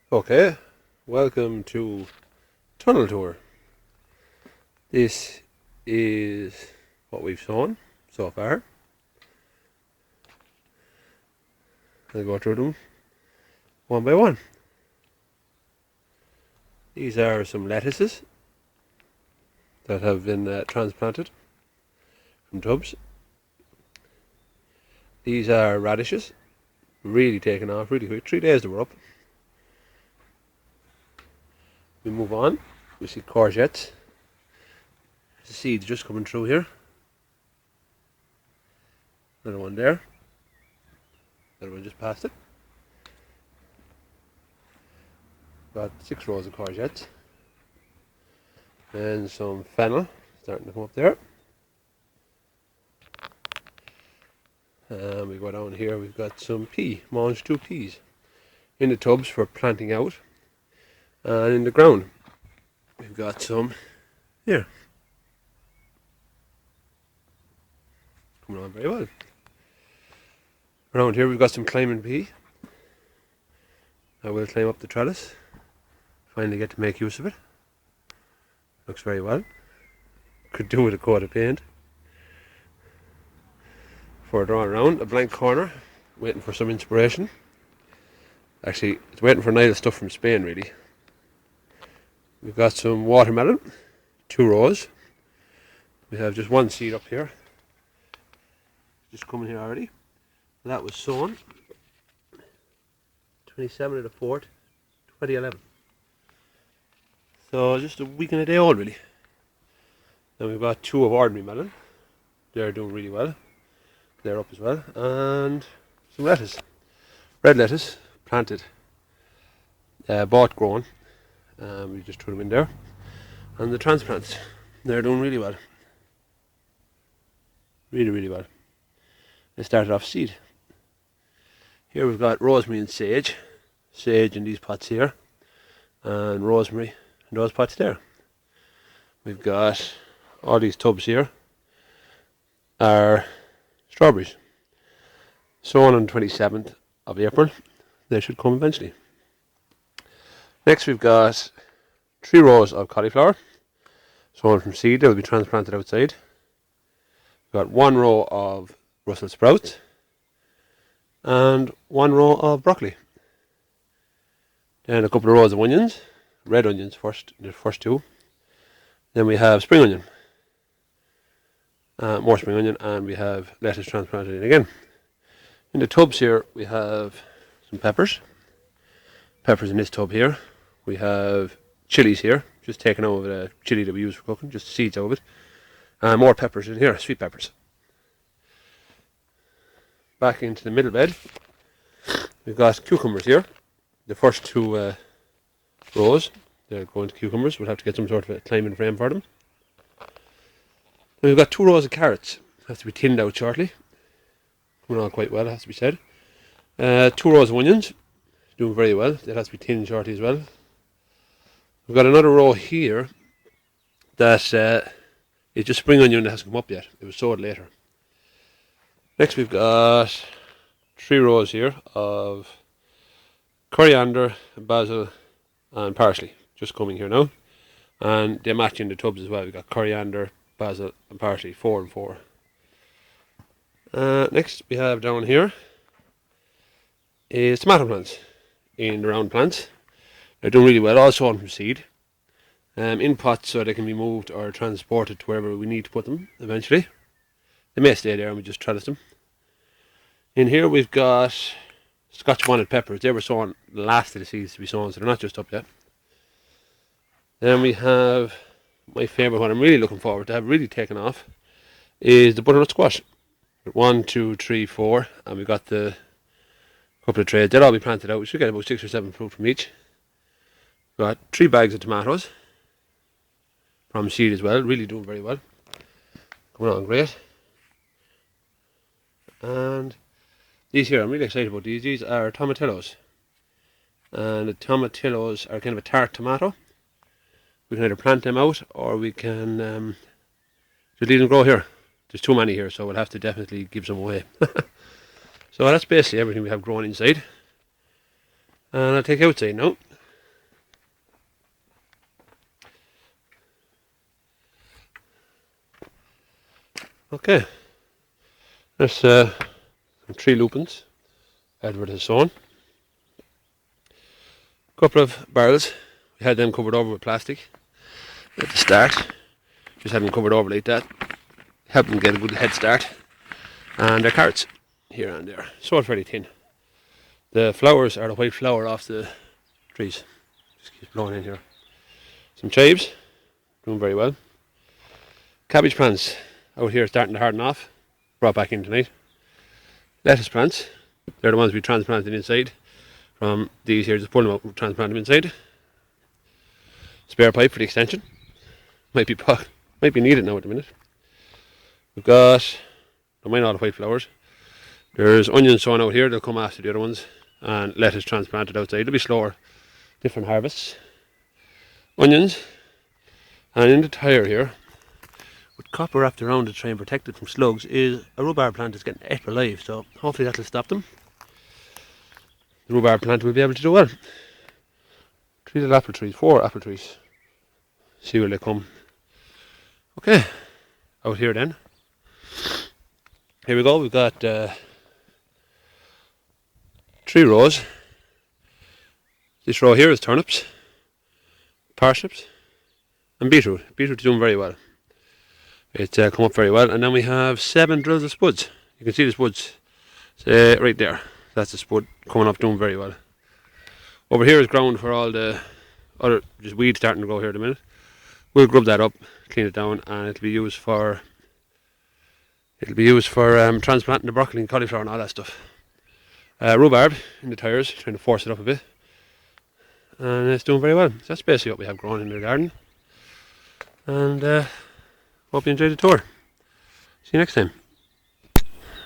Okay, welcome to Tunnel Tour. This is what we've sown so far. I'll go through them one by one. These are some lettuces that have been transplanted from tubs. These are radishes, really taken off really quick. 3 days they were up. We move on. We see courgettes. The seeds just coming through here. Another one there. Another one just past it. Got 6 rows of courgettes. And some fennel starting to come up there. And we go down here, we've got some mange 2 peas in the tubs for planting out. And in the ground, we've got some here. Coming on very well. Around here we've got some climbing pea. I will climb up the trellis. Finally get to make use of it. Looks very well. Could do with a coat of paint. Further on around, a blank corner, waiting for some inspiration. Actually, it's waiting for Niall stuff from Spain really. We've got some watermelon, 2 rows. We have just 1 seed up here. Just coming here already. That was sown 27 of the 4th, 2011. So just a week and a day old really. Then we've got 2 of ordinary melon. They're doing really well. They're up as well. And some lettuce. Red lettuce, planted. Bought grown. We just threw them in there. And the transplants, they're doing really well. Really well. They started off seed. Here we've got rosemary and sage. Sage in these pots here. And rosemary in those pots there. We've got all these tubs here are strawberries. Sown on the 27th of April. They should come eventually. Next we've got 3 rows of cauliflower. Sown from seed, they will be transplanted outside. We've got 1 row of Brussels sprouts. And 1 row of broccoli. Then a couple of rows of onions. Red onions first, the first 2. Then we have spring onion. More spring onion, and we have lettuce transplanted in again. In the tubs here we have some peppers. Peppers in this tub here. We have chilies here, just taken out of the chili that we use for cooking, just the seeds out of it. And more peppers in here, sweet peppers. Back into the middle bed, we've got cucumbers here. The first 2 rows, they're going to cucumbers. We'll have to get some sort of a climbing frame for them. Then we've got 2 rows of carrots. Have to be tinned out shortly. Coming on quite well, it has to be said. 2 rows of onions, doing very well. That has to be tinned shortly as well. We've got another row here that is just spring onion that hasn't come up yet. It was sowed later. Next we've got 3 rows here of coriander, basil and parsley. Just coming here now. And they match in the tubs as well. We've got coriander, basil and parsley, 4 and 4. Next we have down here is tomato plants in the round plants. They're doing really well, all sown from seed. In pots so they can be moved or transported to wherever we need to put them eventually. They may stay there and we just trellis them. In here we've got Scotch bonnet peppers. They were sown last of the seeds to be sown, so they're not just up yet. Then we have my favourite one I'm really looking forward to have really taken off is the butternut squash. 1, 2, 3, 4, and we've got the couple of trays. They'll all be planted out. We should get about 6 or 7 fruit from each. We've got 3 bags of tomatoes from seed as well, really doing very well. Coming on great. And these here, I'm really excited about these. These are tomatillos. And the tomatillos are kind of a tart tomato. We can either plant them out or we can just leave them grow here. There's too many here, so we'll have to definitely give some away. So that's basically everything we have growing inside. And I'll take outside now. Okay, there's some tree lupins. Edward has sown. A couple of barrels. We had them covered over with plastic at the start. Just had them covered over like that. Help them get a good head start. And their carrots here and there. Sowed fairly thin. The flowers are the white flower off the trees. Just keeps blowing in here. Some chives, doing very well. Cabbage plants out here starting to harden off. Brought back in tonight. Lettuce plants, they're the ones we transplanted inside. From these here, just pull them out and transplant them inside. Spare pipe for the extension. Might be needed now at the minute. We've got, don't mind all the white flowers. There's onions sown out here, they'll come after the other ones. And lettuce transplanted outside. It'll be slower, different harvests. Onions. And in the tire here, with copper wrapped around to try and protect it from slugs, is a rhubarb plant that's getting ate alive, so hopefully that'll stop them. The rhubarb plant will be able to do well. 3 little apple trees, 4 apple trees. See where they come. Okay, out here then. Here we go, we've got 3 rows. This row here is turnips, parsnips, and beetroot. Beetroot is doing very well. It's come up very well. And then we have 7 drills of spuds. You can see the spuds right there. That's the spud coming up doing very well. Over here is ground for all the other just weeds starting to grow here at the minute. We'll grub that up, clean it down, and it'll be used for transplanting the broccoli and cauliflower and all that stuff. Rhubarb in the tires, trying to force it up a bit. And it's doing very well. So that's basically what we have growing in the garden. And hope you enjoyed the tour. See you next time.